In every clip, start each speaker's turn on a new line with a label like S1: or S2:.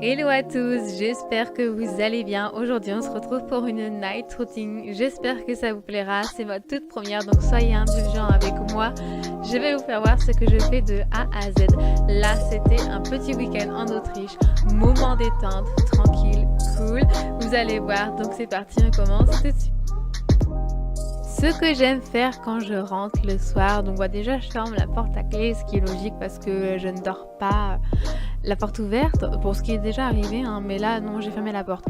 S1: Hello à tous, j'espère que vous allez bien. Aujourd'hui on se retrouve pour une night routine. J'espère que ça vous plaira, c'est ma toute première donc soyez indulgents avec moi. Je vais vous faire voir ce que je fais de A à Z. Là c'était un petit week-end en Autriche, moment détente, tranquille, cool. Vous allez voir, donc c'est parti, on commence tout de suite. Ce que j'aime faire quand je rentre le soir, donc déjà je ferme la porte à clé, ce qui est logique parce que je ne dors pas la porte ouverte, pour ce qui est déjà arrivé, hein, mais là non, j'ai fermé la porte.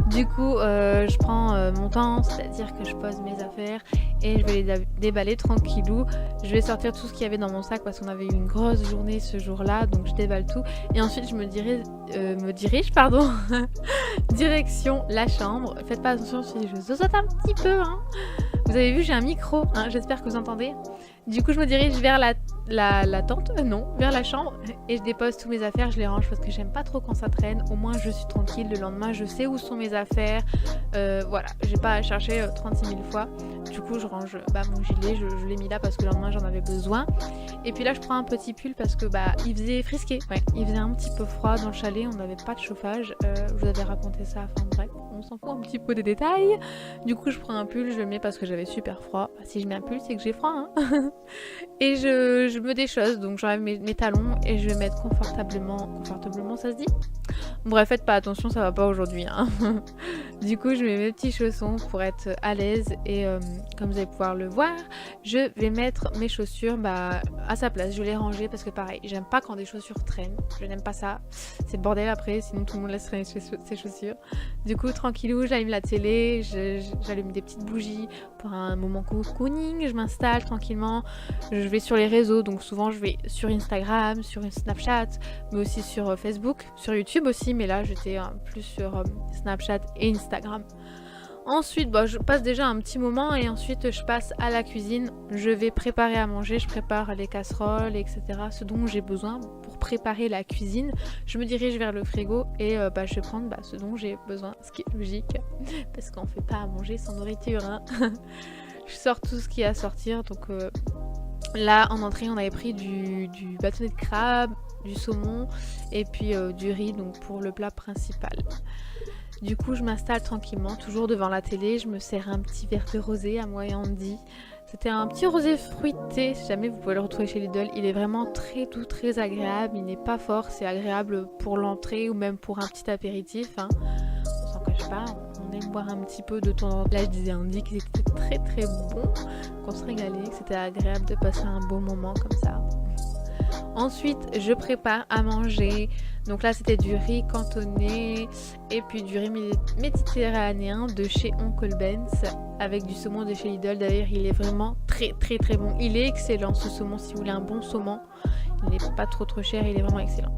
S1: Du coup je prends mon temps, c'est-à-dire que je pose mes affaires et je vais les déballer tranquillou. Je vais sortir tout ce qu'il y avait dans mon sac parce qu'on avait eu une grosse journée ce jour-là, donc je déballe tout et ensuite je me dirige direction la chambre. Faites pas attention si je saute un petit peu, hein. Vous avez vu, j'ai un micro, hein, j'espère que vous entendez. Du coup, je me dirige vers la tente, vers la chambre et je dépose tous mes affaires, je les range parce que j'aime pas trop quand ça traîne. Au moins, je suis tranquille, le lendemain, je sais où sont mes affaires. Voilà, j'ai pas à chercher 36 000 fois. Du coup, je range mon gilet, je l'ai mis là parce que le lendemain, j'en avais besoin. Et puis là, je prends un petit pull parce que il faisait frisqué. Ouais, il faisait un petit peu froid dans le chalet, on n'avait pas de chauffage. Je vous avais raconté ça, enfin bref, on s'en fout un petit peu des détails. Du coup, je prends un pull, je le mets parce que j'avais super froid. Si je mets un pull, c'est que j'ai froid, hein. Et je me déchausse, donc j'enlève mes talons et je vais mettre confortablement, ça se dit? Bref, faites pas attention, ça va pas aujourd'hui, hein. Du coup, je mets mes petits chaussons pour être à l'aise et comme vous allez pouvoir le voir, je vais mettre mes chaussures à sa place. Je vais les ranger parce que pareil, j'aime pas quand des chaussures traînent. Je n'aime pas ça. C'est le bordel après, sinon tout le monde laisse traîner ses chaussures. Du coup, tranquillou, j'allume la télé, j'allume des petites bougies pour un moment cocooning. Je m'installe tranquillement. Je vais sur les réseaux, donc souvent je vais sur Instagram, sur Snapchat, mais aussi sur Facebook, sur YouTube aussi, mais là j'étais plus sur Snapchat et Instagram. Ensuite, je passe déjà un petit moment et ensuite je passe à la cuisine. Je vais préparer à manger, je prépare les casseroles, etc. Ce dont j'ai besoin pour préparer la cuisine. Je me dirige vers le frigo et je vais prendre ce dont j'ai besoin, ce qui est logique, parce qu'on fait pas à manger sans nourriture, hein. Je sors tout ce qui est à sortir, donc là en entrée on avait pris du bâtonnet de crabe, du saumon et puis du riz donc pour le plat principal. Du coup je m'installe tranquillement, toujours devant la télé, je me sers un petit verre de rosé à moi et Andy. C'était un petit rosé fruité, si jamais vous pouvez le retrouver chez Lidl, il est vraiment très doux, très agréable, il n'est pas fort, c'est agréable pour l'entrée ou même pour un petit apéritif, hein. On s'en cache pas, on aime boire un petit peu de temps en temps. Là je disais à Andy qu'il était très très bon, qu'on se régalait, que c'était agréable de passer un bon moment comme ça. Ensuite, je prépare à manger. Donc là, c'était du riz cantonais et puis du riz méditerranéen de chez Oncle Ben's avec du saumon de chez Lidl. D'ailleurs, il est vraiment très très très bon. Il est excellent ce saumon si vous voulez un bon saumon. Il n'est pas trop cher, il est vraiment excellent.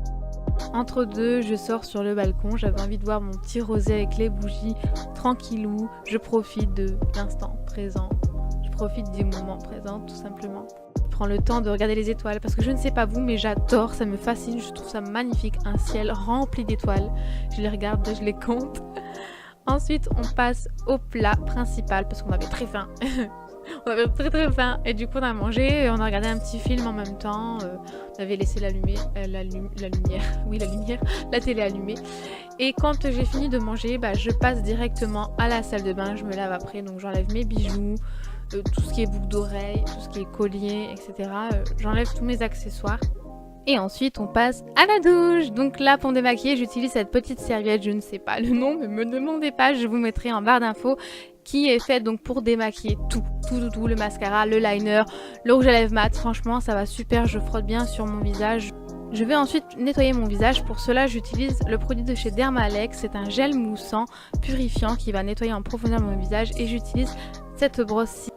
S1: Entre deux, je sors sur le balcon. J'avais envie de boire mon petit rosé avec les bougies, tranquillou. Je profite de l'instant présent. Je profite du moment présent, tout simplement. Je prends le temps de regarder les étoiles parce que je ne sais pas vous, mais j'adore, ça me fascine, je trouve ça magnifique, un ciel rempli d'étoiles. Je les regarde, je les compte. Ensuite, on passe au plat principal parce qu'on avait très faim. On avait très très faim et du coup on a mangé, on a regardé un petit film en même temps, on avait laissé la lumière, la télé allumée. Et quand j'ai fini de manger, je passe directement à la salle de bain, je me lave après, donc j'enlève mes bijoux, tout ce qui est boucle d'oreille, tout ce qui est collier, etc. J'enlève tous mes accessoires. Et ensuite on passe à la douche. Donc là pour me démaquiller j'utilise cette petite serviette, je ne sais pas le nom, mais me demandez pas, je vous mettrai en barre d'infos, qui est faite donc pour démaquiller tout, le mascara, le liner, le rouge à lèvres mat. Franchement ça va super, je frotte bien sur mon visage. Je vais ensuite nettoyer mon visage. Pour cela j'utilise le produit de chez Dermalex, c'est un gel moussant purifiant qui va nettoyer en profondeur mon visage et j'utilise cette brosse-ci.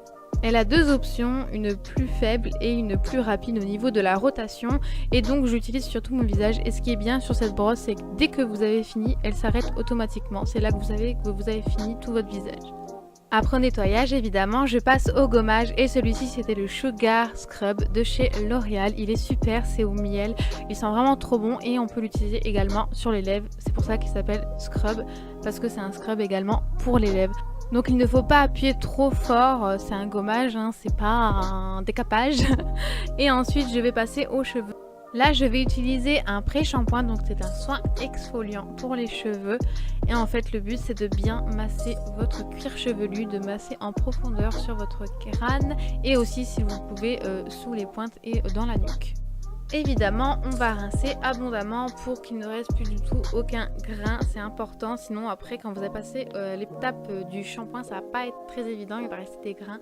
S1: Elle a deux options, une plus faible et une plus rapide au niveau de la rotation et donc j'utilise surtout mon visage. Et ce qui est bien sur cette brosse, c'est que dès que vous avez fini, elle s'arrête automatiquement. C'est là que vous avez fini tout votre visage. Après nettoyage, évidemment, je passe au gommage et celui-ci c'était le Sugar Scrub de chez L'Oréal. Il est super, c'est au miel, il sent vraiment trop bon et on peut l'utiliser également sur les lèvres. C'est pour ça qu'il s'appelle Scrub, parce que c'est un scrub également pour les lèvres. Donc il ne faut pas appuyer trop fort, c'est un gommage, hein, c'est pas un décapage. Et ensuite je vais passer aux cheveux. Là, je vais utiliser un pré-shampoing, donc c'est un soin exfoliant pour les cheveux. Et en fait, le but, c'est de bien masser votre cuir chevelu, de masser en profondeur sur votre crâne et aussi, si vous pouvez, sous les pointes et dans la nuque. Évidemment, on va rincer abondamment pour qu'il ne reste plus du tout aucun grain, c'est important, sinon après quand vous avez passé l'étape du shampoing, ça va pas être très évident, il va rester des grains.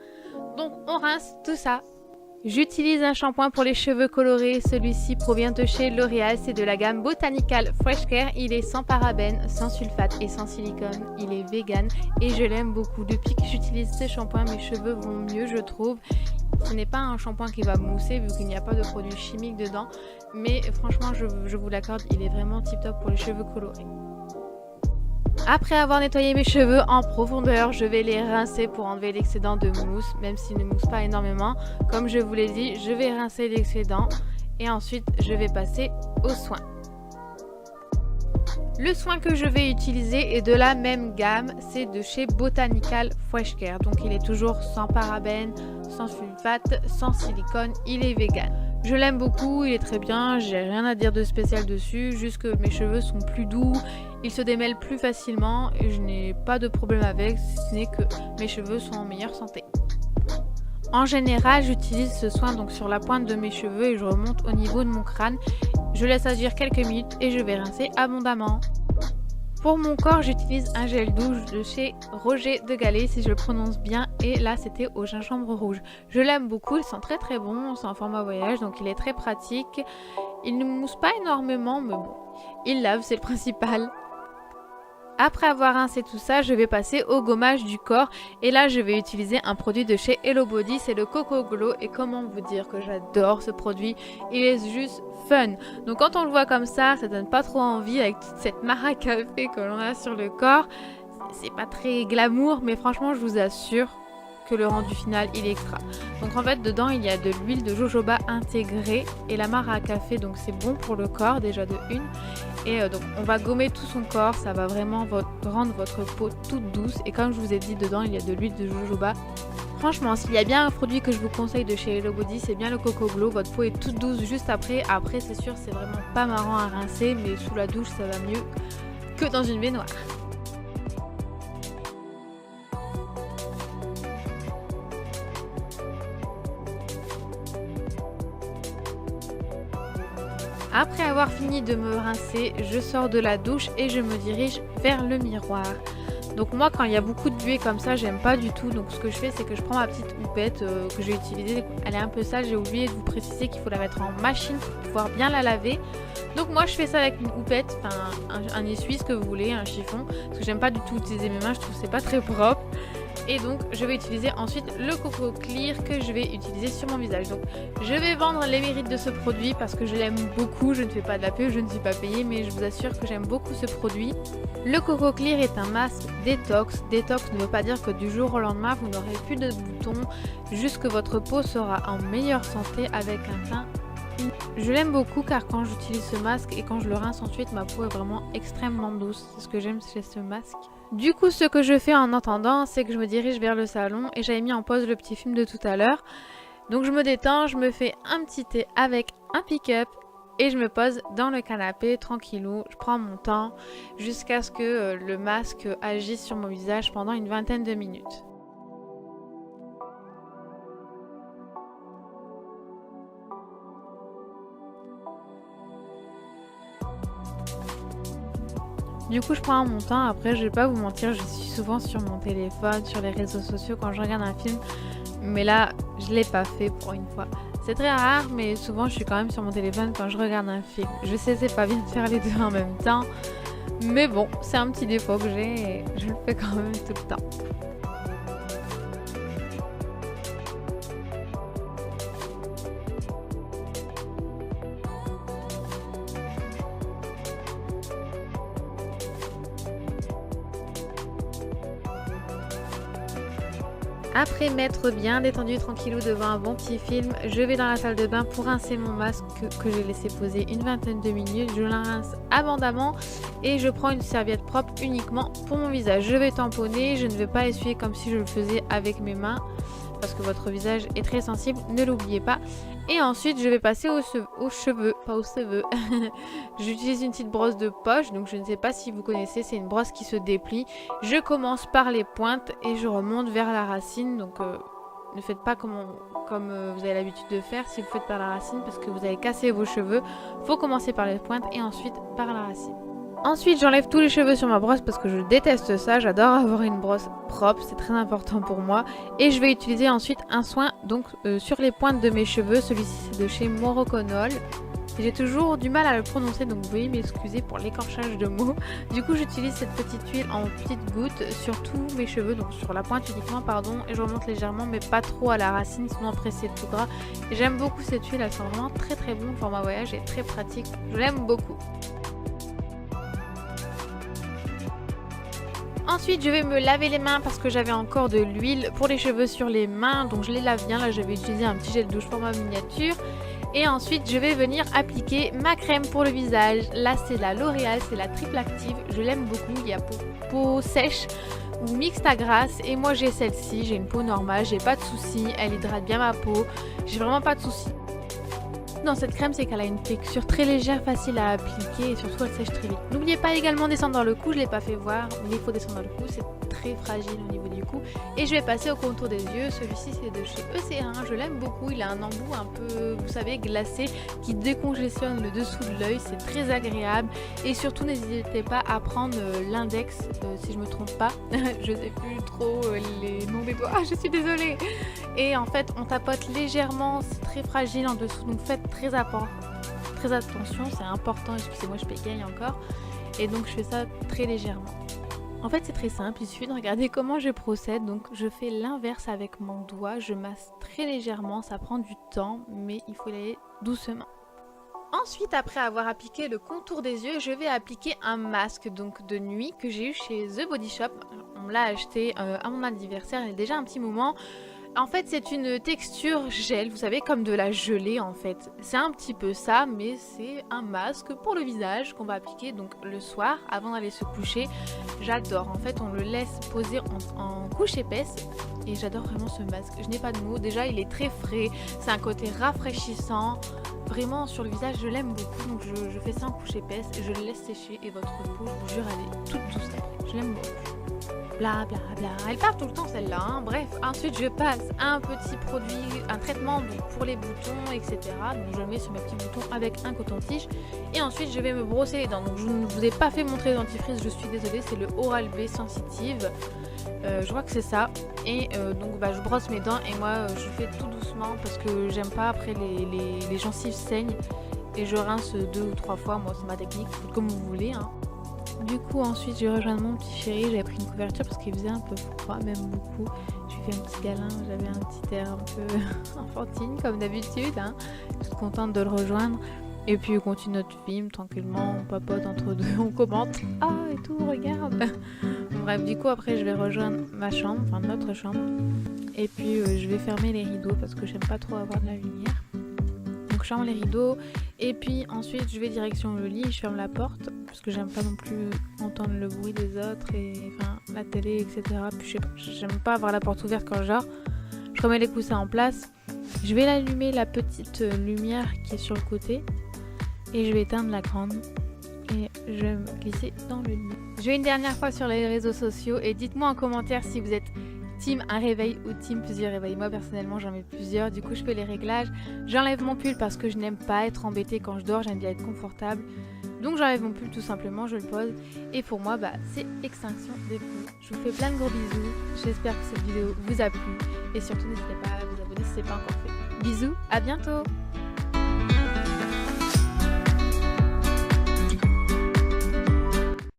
S1: Donc on rince tout ça. J'utilise un shampoing pour les cheveux colorés, celui-ci provient de chez L'Oréal, c'est de la gamme Botanical Fresh Care, il est sans parabènes, sans sulfate et sans silicone, il est vegan et je l'aime beaucoup. Depuis que j'utilise ce shampoing, mes cheveux vont mieux je trouve. Ce n'est pas un shampoing qui va mousser vu qu'il n'y a pas de produits chimiques dedans, mais franchement je vous l'accorde, il est vraiment tip top pour les cheveux colorés. Après avoir nettoyé mes cheveux en profondeur, je vais les rincer pour enlever l'excédent de mousse, même s'il ne mousse pas énormément. Comme je vous l'ai dit, je vais rincer l'excédent et ensuite je vais passer au soin. Le soin que je vais utiliser est de la même gamme, c'est de chez Botanical Fresh Care. Donc il est toujours sans parabènes, sans sulfate, sans silicone, il est vegan. Je l'aime beaucoup, il est très bien, j'ai rien à dire de spécial dessus, juste que mes cheveux sont plus doux, ils se démêlent plus facilement et je n'ai pas de problème avec, si ce n'est que mes cheveux sont en meilleure santé. En général, j'utilise ce soin donc sur la pointe de mes cheveux et je remonte au niveau de mon crâne. Je laisse agir quelques minutes et je vais rincer abondamment. Pour mon corps, j'utilise un gel douche de chez Roger de Gallet, si je le prononce bien, et là c'était au gingembre rouge. Je l'aime beaucoup, il sent très très bon, c'est en format voyage, donc il est très pratique. Il ne mousse pas énormément, mais bon, il lave, c'est le principal. Après avoir rincé tout ça, je vais passer au gommage du corps et là je vais utiliser un produit de chez Hello Body, c'est le Coco Glow et comment vous dire que j'adore ce produit, il est juste fun. Donc quand on le voit comme ça donne pas trop envie avec toute cette mare à café que l'on a sur le corps, c'est pas très glamour mais franchement je vous assure que le rendu final il est extra. Donc en fait dedans il y a de l'huile de jojoba intégrée et la mare à café, donc c'est bon pour le corps déjà de une. Et donc on va gommer tout son corps, ça va vraiment rendre votre peau toute douce. Et comme je vous ai dit, dedans il y a de l'huile de jojoba. Franchement, s'il y a bien un produit que je vous conseille de chez Hello Body, c'est bien le Coco Glow. Votre peau est toute douce juste après. Après c'est sûr, c'est vraiment pas marrant à rincer, mais sous la douche ça va mieux que dans une baignoire. Après avoir fini de me rincer, je sors de la douche et je me dirige vers le miroir. Donc moi quand il y a beaucoup de buée comme ça, j'aime pas du tout. Donc ce que je fais c'est que je prends ma petite houppette que j'ai utilisée. Elle est un peu sale, j'ai oublié de vous préciser qu'il faut la mettre en machine pour pouvoir bien la laver. Donc moi je fais ça avec une houppette, enfin un essuie, ce que vous voulez, un chiffon. Parce que j'aime pas du tout utiliser mes mains, je trouve que c'est pas très propre. Et donc je vais utiliser ensuite le Coco Clear que je vais utiliser sur mon visage. Donc je vais vendre les mérites de ce produit parce que je l'aime beaucoup. Je ne fais pas de la pub, je ne suis pas payée, mais je vous assure que j'aime beaucoup ce produit. Le Coco Clear est un masque détox. Détox ne veut pas dire que du jour au lendemain vous n'aurez plus de boutons, juste que votre peau sera en meilleure santé avec un teint. Je l'aime beaucoup car quand j'utilise ce masque et quand je le rince ensuite, ma peau est vraiment extrêmement douce. C'est ce que j'aime chez ce masque. Du coup, ce que je fais en attendant, c'est que je me dirige vers le salon et j'avais mis en pause le petit film de tout à l'heure. Donc je me détends, je me fais un petit thé avec un pick-up et je me pose dans le canapé tranquillou. Je prends mon temps jusqu'à ce que le masque agisse sur mon visage pendant une vingtaine de minutes. Du coup je prends mon temps, après je vais pas vous mentir, je suis souvent sur mon téléphone, sur les réseaux sociaux quand je regarde un film. Mais là je l'ai pas fait pour une fois. C'est très rare mais souvent je suis quand même sur mon téléphone quand je regarde un film. Je sais c'est pas bien de faire les deux en même temps. Mais bon, c'est un petit défaut que j'ai et je le fais quand même tout le temps. Après m'être bien détendue tranquillou devant un bon petit film, je vais dans la salle de bain pour rincer mon masque que j'ai laissé poser une vingtaine de minutes. Je la rince abondamment et je prends une serviette propre uniquement pour mon visage. Je vais tamponner, je ne vais pas essuyer comme si je le faisais avec mes mains parce que votre visage est très sensible, ne l'oubliez pas. Et ensuite, je vais passer aux cheveux, pas aux cheveux. J'utilise une petite brosse de poche, donc je ne sais pas si vous connaissez, c'est une brosse qui se déplie. Je commence par les pointes et je remonte vers la racine, donc ne faites pas comme vous avez l'habitude de faire si vous faites par la racine parce que vous allez casser vos cheveux. Faut commencer par les pointes et ensuite par la racine. Ensuite, j'enlève tous les cheveux sur ma brosse parce que je déteste ça. J'adore avoir une brosse propre, c'est très important pour moi. Et je vais utiliser ensuite un soin donc sur les pointes de mes cheveux. Celui-ci, c'est de chez Moroconol. J'ai toujours du mal à le prononcer, donc veuillez m'excuser pour l'écorchage de mots. Du coup, j'utilise cette petite huile en petites gouttes sur tous mes cheveux, donc sur la pointe uniquement, pardon. Et je remonte légèrement, mais pas trop à la racine, sinon après c'est tout gras. Et j'aime beaucoup cette huile, elle sent vraiment très très bon. Le format voyage est très pratique, je l'aime beaucoup. Ensuite, je vais me laver les mains parce que j'avais encore de l'huile pour les cheveux sur les mains. Donc je les lave bien. Là, je vais utiliser un petit gel douche format miniature. Et ensuite, je vais venir appliquer ma crème pour le visage. Là, c'est la L'Oréal, c'est la Triple Active. Je l'aime beaucoup. Il y a peau sèche ou mixte à grasse. Et moi, j'ai celle-ci. J'ai une peau normale. J'ai pas de soucis. Elle hydrate bien ma peau. J'ai vraiment pas de soucis. Dans cette crème, c'est qu'elle a une texture très légère, facile à appliquer et surtout elle sèche très vite. N'oubliez pas également descendre dans le cou, je ne l'ai pas fait voir, mais il faut descendre dans le cou, c'est très fragile au niveau du cou. Et je vais passer au contour des yeux, celui-ci c'est de chez EC1, je l'aime beaucoup, il a un embout un peu, vous savez, glacé qui décongestionne le dessous de l'œil, c'est très agréable. Et surtout n'hésitez pas à prendre l'index, si je me trompe pas, je sais plus trop les noms des doigts, je suis désolée. Et en fait on tapote légèrement, c'est très fragile en dessous, donc faites très attention, c'est important, excusez-moi je bégaye encore. Et donc je fais ça très légèrement. En fait c'est très simple, il suffit de regarder comment je procède. Donc je fais l'inverse avec mon doigt, je masse très légèrement, ça prend du temps mais il faut y aller doucement. Ensuite, après avoir appliqué le contour des yeux, je vais appliquer un masque donc de nuit que j'ai eu chez The Body Shop. On me l'a acheté à mon anniversaire il y a déjà un petit moment. En fait, c'est une texture gel, vous savez, comme de la gelée en fait. C'est un petit peu ça, mais c'est un masque pour le visage qu'on va appliquer donc le soir avant d'aller se coucher. J'adore, en fait, on le laisse poser en couche épaisse et j'adore vraiment ce masque. Je n'ai pas de mots, déjà il est très frais, c'est un côté rafraîchissant. Vraiment, sur le visage, je l'aime beaucoup, donc je fais ça en couche épaisse, je le laisse sécher et votre peau, je vous jure, elle est toute douce après. Je l'aime beaucoup. Bla bla bla, elle part tout le temps celle-là, hein. Bref, ensuite je passe un petit produit, un traitement donc pour les boutons, etc. Donc je le mets sur mes petits boutons avec un coton-tige. Et ensuite je vais me brosser les dents. Donc je ne vous ai pas fait montrer le dentifrice, je suis désolée, c'est le Oral-B Sensitive. Je crois que c'est ça. Et donc je brosse mes dents et moi je fais tout doucement parce que j'aime pas après les gencives saignent. Et je rince 2 ou 3 fois, moi c'est ma technique, comme vous voulez, hein. Du coup ensuite j'ai rejoint mon petit chéri, j'avais pris une couverture parce qu'il faisait un peu froid, même beaucoup. Je lui ai fait un petit câlin, j'avais un petit air un peu enfantine comme d'habitude, hein. Je suis contente de le rejoindre. Et puis on continue notre film tranquillement, on papote entre deux, on commente. Ah et tout, regarde. Bref, du coup après je vais rejoindre ma chambre, enfin notre chambre. Et puis je vais fermer les rideaux parce que j'aime pas trop avoir de la lumière. Donc je ferme les rideaux et puis ensuite je vais direction le lit, je ferme la porte parce que j'aime pas non plus entendre le bruit des autres et enfin la télé, etc. Puis je sais pas, j'aime pas avoir la porte ouverte quand je dors. Je remets les coussins en place, je vais allumer la petite lumière qui est sur le côté et je vais éteindre la grande et je vais me glisser dans le lit. Je vais une dernière fois sur les réseaux sociaux et dites-moi en commentaire si vous êtes team un réveil ou team plusieurs réveils. Moi personnellement j'en mets plusieurs, du coup je fais les réglages. J'enlève mon pull parce que je n'aime pas être embêtée quand je dors, j'aime bien être confortable. Donc j'enlève mon pull tout simplement, je le pose. Et pour moi c'est extinction des poules. Je vous fais plein de gros bisous, j'espère que cette vidéo vous a plu. Et surtout n'hésitez pas à vous abonner si ce n'est pas encore fait. Bisous, à bientôt.